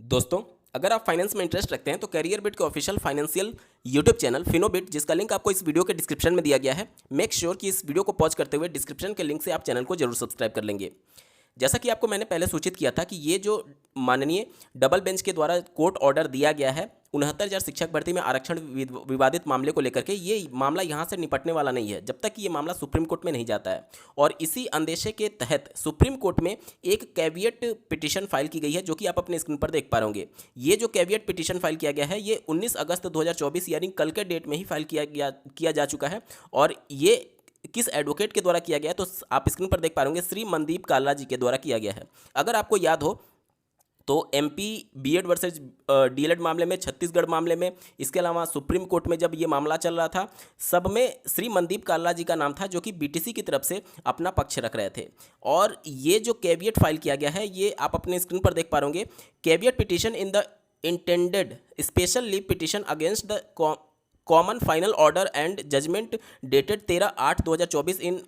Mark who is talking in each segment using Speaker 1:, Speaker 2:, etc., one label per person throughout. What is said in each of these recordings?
Speaker 1: दोस्तों, अगर आप फाइनेंस में इंटरेस्ट रखते हैं तो कैरियर बिट के ऑफिशियल फाइनेंशियल यूट्यूब चैनल फिनोबिट, जिसका लिंक आपको इस वीडियो के डिस्क्रिप्शन में दिया गया है, मेक श्योर कि इस वीडियो को पॉज करते हुए डिस्क्रिप्शन के लिंक से आप चैनल को जरूर सब्सक्राइब कर लेंगे। जैसा कि आपको मैंने पहले सूचित किया था कि ये जो माननीय डबल बेंच के द्वारा कोर्ट ऑर्डर दिया गया है 69,000 शिक्षक भर्ती में आरक्षण विवादित मामले को लेकर के, ये मामला यहाँ से निपटने वाला नहीं है जब तक कि ये मामला सुप्रीम कोर्ट में नहीं जाता है। और इसी अंदेशे के तहत सुप्रीम कोर्ट में एक कैविएट पिटीशन फाइल की गई है, जो कि आप अपने स्क्रीन पर देख पा रहे होंगे। ये जो कैविएट पिटीशन फाइल किया गया है, ये 19 अगस्त 2024 यानी कल के डेट में ही फाइल किया जा चुका है। और ये किस एडवोकेट के द्वारा किया गया है तो आप स्क्रीन पर देख पा रहे होंगे, श्री मनदीप काल्ला जी के द्वारा किया गया है। अगर आपको याद हो तो एमपी बीएड वर्सेज डीएलएड मामले में, छत्तीसगढ़ मामले में, इसके अलावा सुप्रीम कोर्ट में जब ये मामला चल रहा था, सब में श्री मनदीप काल्ला जी का नाम था, जो कि बीटीसी की तरफ से अपना पक्ष रख रहे थे। और ये जो कैविएट फाइल किया गया है, ये आप अपने स्क्रीन पर देख पा रहे होंगे, caveat petition in the intended special leave petition against the common final order and judgment dated 13/8/2024 in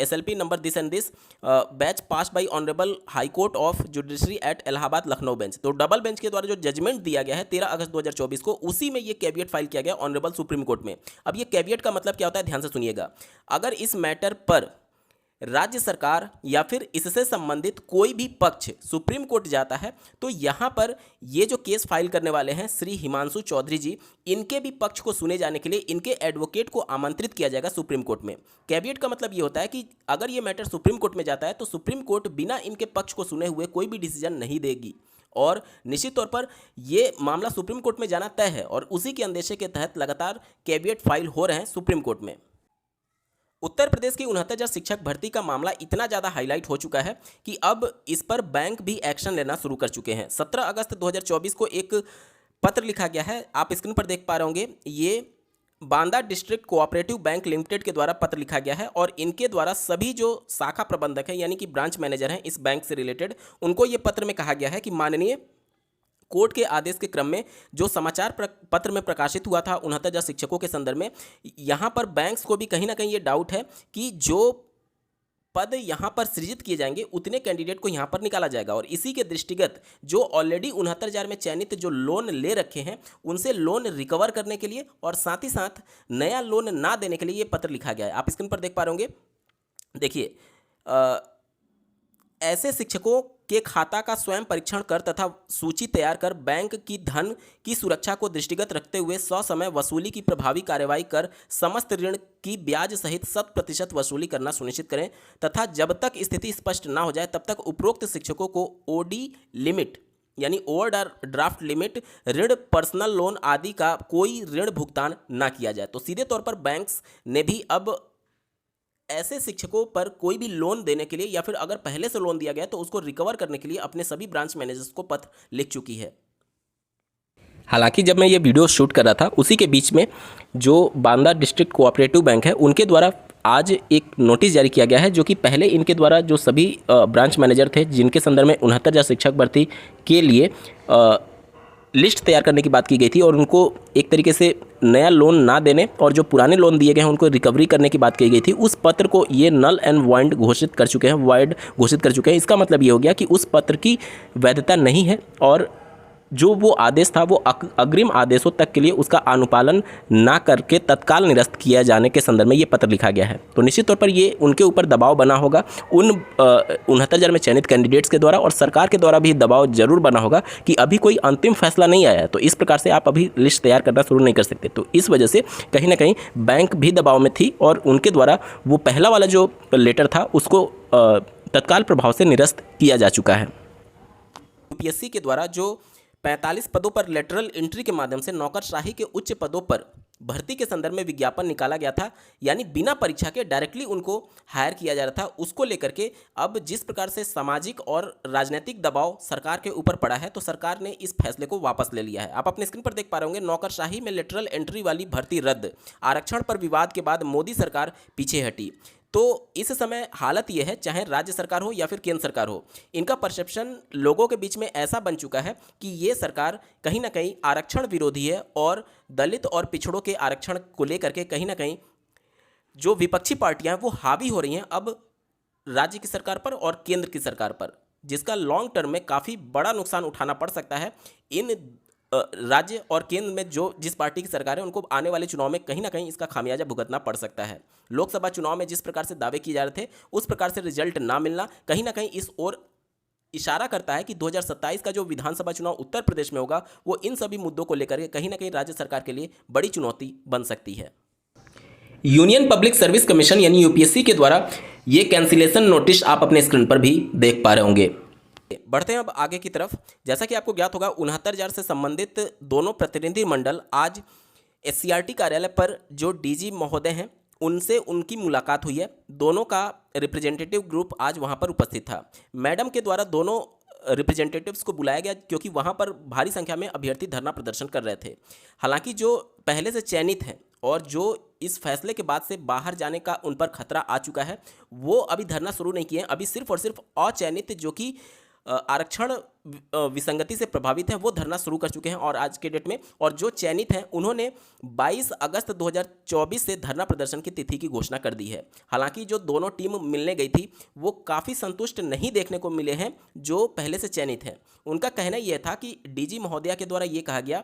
Speaker 1: SLP number this and this batch pass by honourable high court of judiciary at Allahabad Lucknow bench. तो double bench के द्वारा जो judgement दिया गया है 13 अगस्त 2024 को, उसी में ये कैविएट फाइल किया गया ऑनरेबल सुप्रीम कोर्ट में। अब ये कैविएट का मतलब क्या होता है, ध्यान से सुनिएगा। अगर इस मैटर पर राज्य सरकार या फिर इससे संबंधित कोई भी पक्ष सुप्रीम कोर्ट जाता है, तो यहाँ पर ये जो केस फाइल करने वाले हैं श्री हिमांशु चौधरी जी, इनके भी पक्ष को सुने जाने के लिए इनके एडवोकेट को आमंत्रित किया जाएगा सुप्रीम कोर्ट में। कैविएट का मतलब ये होता है कि अगर ये मैटर सुप्रीम कोर्ट में जाता है तो सुप्रीम कोर्ट बिना इनके पक्ष को सुने हुए कोई भी डिसीजन नहीं देगी। और निश्चित तौर पर ये मामला सुप्रीम कोर्ट में जाना तय है, और उसी के अंदेशे के तहत लगातार कैविएट फाइल हो रहे हैं सुप्रीम कोर्ट में। उत्तर प्रदेश की 69,000 शिक्षक भर्ती का मामला इतना ज़्यादा हाईलाइट हो चुका है कि अब इस पर बैंक भी एक्शन लेना शुरू कर चुके हैं। 17 अगस्त 2024 को एक पत्र लिखा गया है, आप स्क्रीन पर देख पा रहे होंगे। ये Banda district cooperative bank limited के द्वारा पत्र लिखा गया है, और इनके द्वारा सभी जो शाखा प्रबंधक हैं यानी कि ब्रांच मैनेजर हैं इस बैंक से रिलेटेड, उनको ये पत्र में कहा गया है कि माननीय कोर्ट के आदेश के क्रम में जो समाचार पत्र में प्रकाशित हुआ था 69,000 शिक्षकों के संदर्भ में, यहाँ पर बैंक्स को भी कहीं ना कहीं ये डाउट है कि जो पद यहाँ पर सृजित किए जाएंगे उतने कैंडिडेट को यहाँ पर निकाला जाएगा। और इसी के दृष्टिगत जो ऑलरेडी 69,000 में चयनित जो लोन ले रखे हैं, उनसे लोन रिकवर करने के लिए और साथ ही साथ नया लोन ना देने के लिए ये पत्र लिखा गया है। आप स्क्रीन पर देख पा रहे होंगे, देखिए, ऐसे शिक्षकों के खाता का स्वयं परीक्षण कर तथा सूची तैयार कर बैंक की धन की सुरक्षा को दृष्टिगत रखते हुए ससमय वसूली की प्रभावी कार्रवाई कर समस्त ऋण की ब्याज सहित 100% वसूली करना सुनिश्चित करें, तथा जब तक स्थिति स्पष्ट ना हो जाए तब तक उपरोक्त शिक्षकों को ओडी लिमिट यानी ओवर ड्राफ्ट लिमिट, ऋण, पर्सनल लोन आदि का कोई ऋण भुगतान ना किया जाए। तो सीधे तौर पर बैंक्स ने भी अब ऐसे शिक्षकों पर कोई भी लोन देने के लिए या फिर अगर पहले से लोन दिया गया तो उसको रिकवर करने के लिए अपने सभी ब्रांच मैनेजर्स को पत्र लिख चुकी है। हालांकि जब मैं ये वीडियो शूट कर रहा था, उसी के बीच में जो बांदा डिस्ट्रिक्ट कोऑपरेटिव बैंक है उनके द्वारा आज एक नोटिस जारी किया गया है, जो कि पहले इनके द्वारा जो सभी ब्रांच मैनेजर थे जिनके संदर्भ में 69,000 शिक्षक भर्ती के लिए लिस्ट तैयार करने की बात की गई थी, और उनको एक तरीके से नया लोन ना देने और जो पुराने लोन दिए गए हैं उनको रिकवरी करने की बात की गई थी, उस पत्र को ये नल एंड वाइड घोषित कर चुके हैं। इसका मतलब ये हो गया कि उस पत्र की वैधता नहीं है, और जो वो आदेश था वो अग्रिम आदेशों तक के लिए उसका अनुपालन ना करके तत्काल निरस्त किया जाने के संदर्भ में ये पत्र लिखा गया है। तो निश्चित तौर पर ये उनके ऊपर दबाव बना होगा, उन 69,000 में चयनित कैंडिडेट्स के द्वारा, और सरकार के द्वारा भी दबाव जरूर बना होगा कि अभी कोई अंतिम फैसला नहीं आया है, तो इस प्रकार से आप अभी लिस्ट तैयार करना शुरू नहीं कर सकते। तो इस वजह से कहीं ना कहीं बैंक भी दबाव में थी, और उनके द्वारा वो पहला वाला जो लेटर था उसको तत्काल प्रभाव से निरस्त किया जा चुका है। यूपीएससी के द्वारा जो 45 पदों पर लेटरल एंट्री के माध्यम से नौकरशाही के उच्च पदों पर भर्ती के संदर्भ में विज्ञापन निकाला गया था, यानी बिना परीक्षा के डायरेक्टली उनको हायर किया जा रहा था, उसको लेकर के अब जिस प्रकार से सामाजिक और राजनीतिक दबाव सरकार के ऊपर पड़ा है, तो सरकार ने इस फैसले को वापस ले लिया है। आप अपने स्क्रीन पर देख पा रहे होंगे, नौकरशाही में लेटरल एंट्री वाली भर्ती रद्द, आरक्षण पर विवाद के बाद मोदी सरकार पीछे हटी। तो इस समय हालत यह है, चाहे राज्य सरकार हो या फिर केंद्र सरकार हो, इनका परसेप्शन लोगों के बीच में ऐसा बन चुका है कि ये सरकार कहीं ना कहीं आरक्षण विरोधी है, और दलित और पिछड़ों के आरक्षण को लेकर के कहीं ना कहीं जो विपक्षी पार्टियां हैं वो हावी हो रही हैं अब राज्य की सरकार पर और केंद्र की सरकार पर। जिसका लॉन्ग टर्म में काफ़ी बड़ा नुकसान उठाना पड़ सकता है इन राज्य और केंद्र में जो जिस पार्टी की सरकार है उनको आने वाले चुनाव में कहीं ना कहीं इसका खामियाजा भुगतना पड़ सकता है। लोकसभा चुनाव में जिस प्रकार से दावे किए जा रहे थे उस प्रकार से रिजल्ट ना मिलना कहीं ना कहीं इस ओर इशारा करता है कि 2027 का जो विधानसभा चुनाव उत्तर प्रदेश में होगा वो इन सभी मुद्दों को लेकर के कहीं ना कहीं राज्य सरकार के लिए बड़ी चुनौती बन सकती है। यूनियन पब्लिक सर्विस कमीशन यानी यूपीएससी के द्वारा ये कैंसिलेशन नोटिस आप अपने स्क्रीन पर भी देख पा रहे होंगे। बढ़ते हैं अब आगे की तरफ। जैसा कि आपको ज्ञात होगा 69,000 से संबंधित दोनों प्रतिनिधि मंडल आज एससीईआरटी कार्यालय पर जो डीजी महोदय हैं उनसे उनकी मुलाकात हुई है। दोनों का रिप्रेजेंटेटिव ग्रुप आज वहां पर उपस्थित था। मैडम के द्वारा दोनों रिप्रेजेंटेटिव्स को बुलाया गया क्योंकि वहां पर भारी संख्या में अभ्यर्थी धरना प्रदर्शन कर रहे थे। हालांकि जो पहले से चयनित हैं और जो इस फैसले के बाद से बाहर जाने का उन पर खतरा आ चुका है वो अभी धरना शुरू नहीं किए हैं। अभी सिर्फ और सिर्फ अचयनित जो कि आरक्षण विसंगति से प्रभावित हैं वो धरना शुरू कर चुके हैं और आज के डेट में, और जो चयनित हैं उन्होंने 22 अगस्त 2024 से धरना प्रदर्शन की तिथि की घोषणा कर दी है। हालांकि जो दोनों टीम मिलने गई थी वो काफ़ी संतुष्ट नहीं देखने को मिले हैं जो पहले से चयनित हैं। उनका कहना यह था कि डीजी महोदया के द्वारा ये कहा गया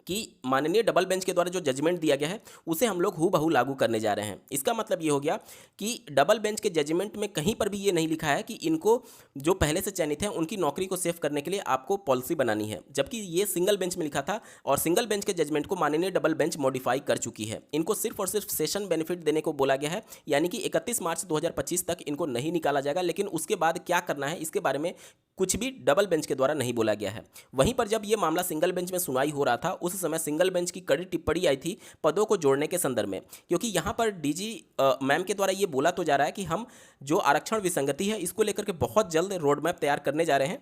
Speaker 1: कि माननीय डबल बेंच के द्वारा जो जजमेंट दिया गया है उसे हम लोग हूबहू लागू करने जा रहे हैं। इसका मतलब ये हो गया कि डबल बेंच के जजमेंट में कहीं पर भी ये नहीं लिखा है कि इनको जो पहले से चयनित हैं उनकी नौकरी को सेव करने के लिए आपको पॉलिसी बनानी है, जबकि ये सिंगल बेंच में लिखा था और सिंगल बेंच के जजमेंट को माननीय डबल बेंच मॉडिफाई कर चुकी है। इनको सिर्फ और सिर्फ सेशन बेनिफिट देने को बोला गया है, यानी कि 31 मार्च 2025 तक इनको नहीं निकाला जाएगा, लेकिन उसके बाद क्या करना है इसके बारे में कुछ भी डबल बेंच के द्वारा नहीं बोला गया है। वहीं पर जब ये मामला सिंगल बेंच में सुनवाई हो रहा था उस समय सिंगल बेंच की कड़ी टिप्पणी आई थी पदों को जोड़ने के संदर्भ में, क्योंकि यहाँ पर डीजी मैम के द्वारा ये बोला तो जा रहा है कि हम जो आरक्षण विसंगति है इसको लेकर के बहुत जल्द रोड मैप तैयार करने जा रहे हैं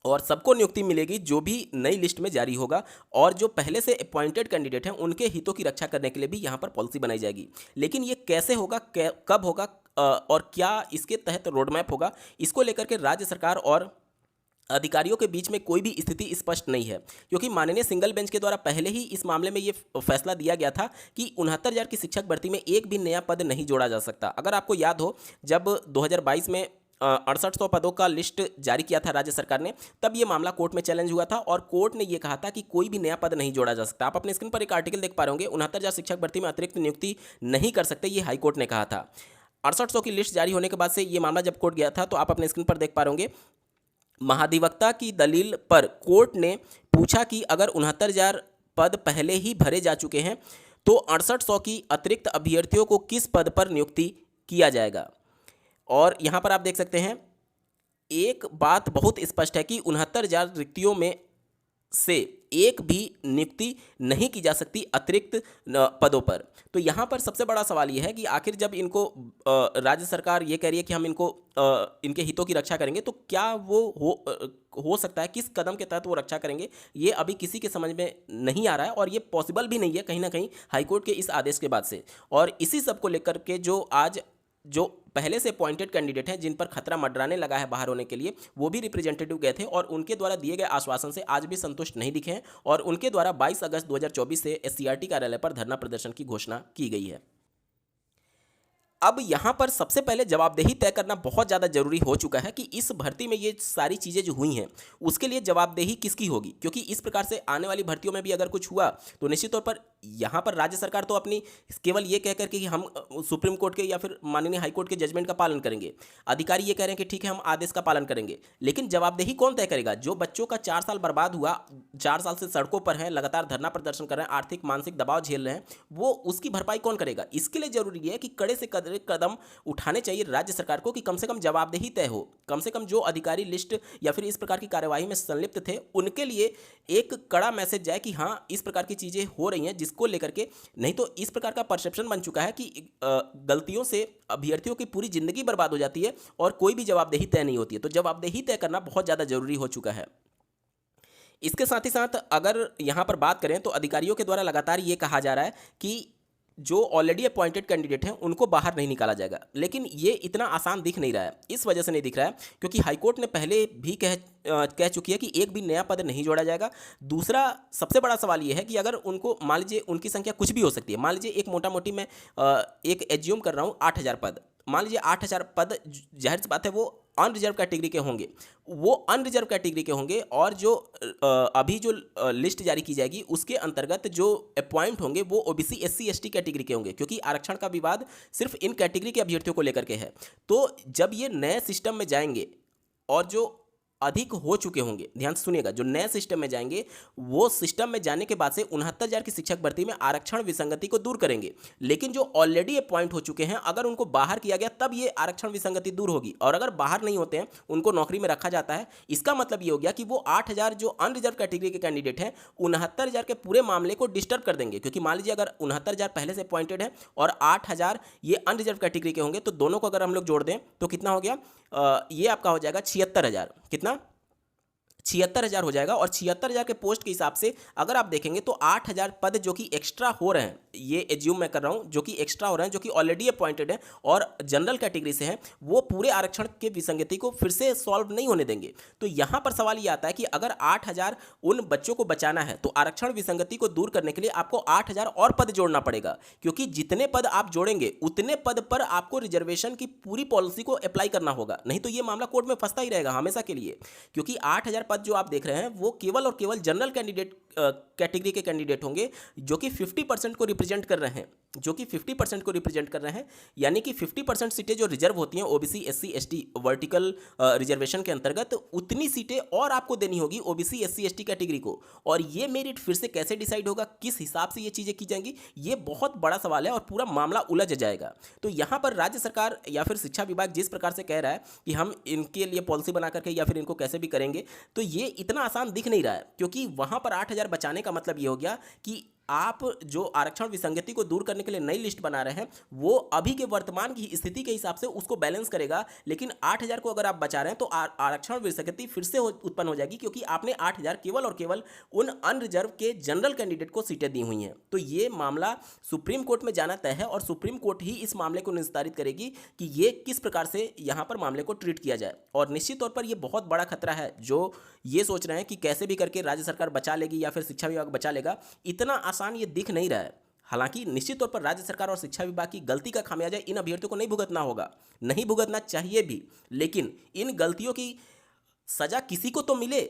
Speaker 1: और सबको नियुक्ति मिलेगी जो भी नई लिस्ट में जारी होगा, और जो पहले से अपॉइंटेड कैंडिडेट हैं उनके हितों की रक्षा करने के लिए भी यहाँ पर पॉलिसी बनाई जाएगी। लेकिन ये कैसे होगा, कब होगा और क्या इसके तहत रोड मैप होगा, इसको लेकर के राज्य सरकार और अधिकारियों के बीच में कोई भी स्थिति स्पष्ट नहीं है, क्योंकि माननीय सिंगल बेंच के द्वारा पहले ही इस मामले में ये फैसला दिया गया था कि 69,000 की शिक्षक भर्ती में एक भी नया पद नहीं जोड़ा जा सकता। अगर आपको याद हो जब 2022 में 6800 पदों का लिस्ट जारी किया था राज्य सरकार ने, तब ये मामला कोर्ट में चैलेंज हुआ था और कोर्ट ने ये कहा था कि कोई भी नया पद नहीं जोड़ा जा सकता। आप अपने स्क्रीन पर एक आर्टिकल देख पा रहे होंगे, 69,000 शिक्षक भर्ती में अतिरिक्त नियुक्ति नहीं कर सकते, ये हाईकोर्ट ने कहा था। 6800 की लिस्ट जारी होने के बाद से ये मामला जब कोर्ट गया था तो आप अपने स्क्रीन पर देख पा रहे होंगे, महाधिवक्ता की दलील पर कोर्ट ने पूछा कि अगर 69,000 पद पहले ही भरे जा चुके हैं तो 6800 की अतिरिक्त अभ्यर्थियों को किस पद पर नियुक्ति किया जाएगा। और यहाँ पर आप देख सकते हैं एक बात बहुत स्पष्ट है कि 69,000 रिक्तियों में से एक भी नियुक्ति नहीं की जा सकती अतिरिक्त पदों पर। तो यहाँ पर सबसे बड़ा सवाल ये है कि आखिर जब इनको राज्य सरकार ये कह रही है कि हम इनको इनके हितों की रक्षा करेंगे तो क्या वो हो सकता है, किस कदम के तहत वो रक्षा करेंगे, ये अभी किसी के समझ में नहीं आ रहा है और ये पॉसिबल भी नहीं है कहीं ना कहीं हाईकोर्ट के इस आदेश के बाद से। और इसी सब को लेकर के जो आज जो पहले से अपॉइंटेड कैंडिडेट हैं जिन पर खतरा मंडराने लगा है बाहर होने के लिए, वो भी रिप्रेजेंटेटिव गए थे और उनके द्वारा दिए गए आश्वासन से आज भी संतुष्ट नहीं दिखे हैं और उनके द्वारा 22 अगस्त 2024 से एससीईआरटी कार्यालय पर धरना प्रदर्शन की घोषणा की गई है। अब यहाँ पर सबसे पहले जवाबदेही तय करना बहुत ज़्यादा जरूरी हो चुका है कि इस भर्ती में ये सारी चीज़ें जो हुई हैं उसके लिए जवाबदेही किसकी होगी, क्योंकि इस प्रकार से आने वाली भर्तियों में भी अगर कुछ हुआ तो निश्चित तौर पर यहाँ पर राज्य सरकार तो अपनी केवल ये कह करके कि हम सुप्रीम कोर्ट के या फिर माननीय हाई कोर्ट के जजमेंट का पालन करेंगे, अधिकारी ये कह रहे हैं कि ठीक है हम आदेश का पालन करेंगे, लेकिन जवाबदेही कौन तय करेगा। जो बच्चों का 4 साल बर्बाद हुआ, 4 साल से सड़कों पर हैं, लगातार धरना प्रदर्शन कर रहे हैं, आर्थिक मानसिक दबाव झेल रहे हैं, वो उसकी भरपाई कौन करेगा। इसके लिए जरूरी है कि कड़े से कड़े कदम उठाने चाहिए राज्य सरकार को कि कम से कम जवाबदेही तय हो, कम से कम जो अधिकारी लिस्ट या फिर इस प्रकार की कार्यवाही में संलिप्त थे उनके लिए एक कड़ा मैसेज जाए कि हाँ इस प्रकार की चीज़ें हो रही हैं, जिसको लेकर के नहीं तो इस प्रकार का परसेप्शन बन चुका है कि गलतियों से अभ्यर्थियों की पूरी जिंदगी बर्बाद हो जाती है और कोई भी जवाबदेही तय नहीं होती है। तो जवाबदेही तय करना बहुत ज़्यादा जरूरी हो चुका है। इसके साथ ही साथ अगर यहाँ पर बात करें तो अधिकारियों के द्वारा लगातार ये कहा जा रहा है कि जो ऑलरेडी अपॉइंटेड कैंडिडेट हैं उनको बाहर नहीं निकाला जाएगा, लेकिन ये इतना आसान दिख नहीं रहा है। इस वजह से नहीं दिख रहा है क्योंकि हाईकोर्ट ने पहले भी कह चुकी है कि एक भी नया पद नहीं जोड़ा जाएगा। दूसरा सबसे बड़ा सवाल ये है कि अगर उनको मान लीजिए उनकी संख्या कुछ भी हो सकती है, मान लीजिए एक मोटा मोटी मैं एक एज्यूम कर रहा हूँ 8,000 पद, मान लीजिए 8,000 पद, जाहिर सी बात है वो अनरिजर्व कैटेगरी के होंगे, वो अनरिजर्व कैटेगरी के होंगे, और जो अभी जो लिस्ट जारी की जाएगी उसके अंतर्गत जो अपॉइंट होंगे वो ओबीसी एससी एसटी कैटेगरी के होंगे, क्योंकि आरक्षण का विवाद सिर्फ इन कैटेगरी के अभ्यर्थियों को लेकर के है। तो जब ये नए सिस्टम में जाएंगे और जो अधिक हो चुके होंगे, ध्यान से सुनिएगा, जो नए सिस्टम में जाएंगे वो सिस्टम में जाने के बाद से 69,000 की शिक्षक भर्ती में आरक्षण विसंगति को दूर करेंगे। लेकिन जो ऑलरेडी अपॉइंट हो चुके हैं, अगर उनको बाहर किया गया तब ये आरक्षण विसंगति दूर होगी, और अगर बाहर नहीं होते हैं उनको नौकरी में रखा जाता है। इसका मतलब ये हो गया कि वो 8,000 जो अनरिजर्व कैटेगरी के कैंडिडेट हैं 69,000 के पूरे मामले को डिस्टर्ब कर देंगे, क्योंकि मान लीजिए अगर 69,000 पहले से अपॉइंटेड है और 8,000 ये अनरिजर्व कैटेगरी के होंगे, तो दोनों को अगर हम लोग जोड़ दें तो कितना हो गया, ये आपका हो जाएगा 76,000, कितना 76,000 हो जाएगा। और 76,000 के पोस्ट के हिसाब से अगर आप देखेंगे तो 8,000 पद जो कि एक्स्ट्रा हो रहे हैं, ये एज्यूम मैं कर रहा हूं, जो कि एक्स्ट्रा हो रहे हैं, जो कि ऑलरेडी अपॉइंटेड हैं और जनरल कैटेगरी से हैं, वो पूरे आरक्षण के विसंगति को फिर से सॉल्व नहीं होने देंगे। तो यहां पर सवाल ये आता है कि अगर 8,000 उन बच्चों को बचाना है तो आरक्षण विसंगति को दूर करने के लिए आपको 8,000 और पद जोड़ना पड़ेगा, क्योंकि जितने पद आप जोड़ेंगे उतने पद पर आपको रिजर्वेशन की पूरी पॉलिसी को अप्लाई करना होगा, नहीं तो ये मामला कोर्ट में फंसता ही रहेगा हमेशा के लिए। क्योंकि 8,000 पद जो आप देख रहे हैं वो केवल और केवल जनरल कैंडिडेट कैटेगरी के कैंडिडेट होंगे, जो कि 50% को रिप्रेजेंट कर रहे हैं, जो कि 50% को रिप्रेजेंट कर रहे हैं, यानी कि 50% सीटें जो रिजर्व होती हैं OBC SC ST vertical reservation के अंतर्गत, उतनी सीटें और आपको देनी होगी ओबीसी एससी एसटी कैटेगरी को। और ये मेरिट फिर से कैसे डिसाइड होगा, किस हिसाब से ये चीज़ें की जाएंगी, ये बहुत बड़ा सवाल है और पूरा मामला उलझ जाएगा। तो यहाँ पर राज्य सरकार या फिर शिक्षा विभाग जिस प्रकार से कह रहा है कि हम इनके लिए पॉलिसी बना करके या फिर इनको कैसे भी करेंगे, तो ये इतना आसान दिख नहीं रहा है, क्योंकि वहाँ पर 8,000 बचाने का मतलब ये हो गया कि आप जो आरक्षण विसंगति को दूर करने के लिए नई लिस्ट बना रहे हैं वो अभी के वर्तमान की स्थिति के हिसाब से उसको बैलेंस करेगा, लेकिन 8,000 को अगर आप बचा रहे हैं तो आरक्षण विसंगति फिर से उत्पन्न हो जाएगी, क्योंकि आपने 8,000 केवल और केवल उन अनरिजर्व के जनरल कैंडिडेट को सीटें दी हुई हैं। तो ये मामला सुप्रीम कोर्ट में जाना तय है और सुप्रीम कोर्ट ही इस मामले को निस्तारित करेगी कि ये किस प्रकार से यहाँ पर मामले को ट्रीट किया जाए। और निश्चित तौर पर यह बहुत बड़ा खतरा है, जो ये सोच रहे हैं कि कैसे भी करके राज्य सरकार बचा लेगी या फिर शिक्षा विभाग बचा लेगा, इतना आसान ये दिख नहीं रहा है। हालांकि निश्चित तौर पर राज्य सरकार और शिक्षा विभाग की गलती का खामियाजा इन अभ्यर्थियों को नहीं भुगतना होगा, नहीं भुगतना चाहिए भी, लेकिन इन गलतियों की सजा किसी को तो मिले।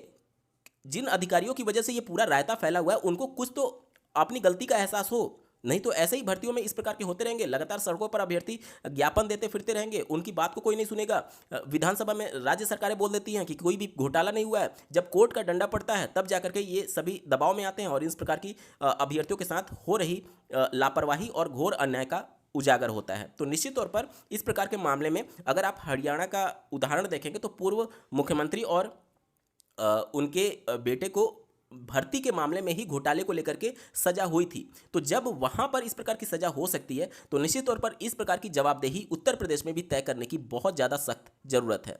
Speaker 1: जिन अधिकारियों की वजह से ये पूरा रायता फैला हुआ है उनको कुछ तो अपनी गलती का एहसास हो, नहीं तो ऐसे ही भर्तियों में इस प्रकार के होते रहेंगे, लगातार सड़कों पर अभ्यर्थी ज्ञापन देते फिरते रहेंगे, उनकी बात को कोई नहीं सुनेगा। विधानसभा में राज्य सरकारें बोल देती हैं कि कोई भी घोटाला नहीं हुआ है, जब कोर्ट का डंडा पड़ता है तब जाकर के ये सभी दबाव में आते हैं और इस प्रकार की अभ्यर्थियों के साथ हो रही लापरवाही और घोर अन्याय का उजागर होता है। तो निश्चित तौर पर इस प्रकार के मामले में अगर आप हरियाणा का उदाहरण देखेंगे तो पूर्व मुख्यमंत्री और उनके बेटे को भर्ती के मामले में ही घोटाले को लेकर के सजा हुई थी। तो जब वहां पर इस प्रकार की सजा हो सकती है तो निश्चित तौर पर इस प्रकार की जवाबदेही उत्तर प्रदेश में भी तय करने की बहुत ज़्यादा सख्त जरूरत है।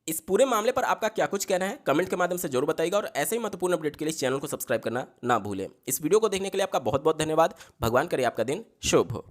Speaker 1: इस पूरे मामले पर आपका क्या कुछ कहना है कमेंट के माध्यम से जरूर बताइएगा, और ऐसे ही महत्वपूर्ण अपडेट के लिए इस चैनल को सब्सक्राइब करना ना भूलें। इस वीडियो को देखने के लिए आपका बहुत बहुत धन्यवाद। भगवान करे आपका दिन शुभ हो।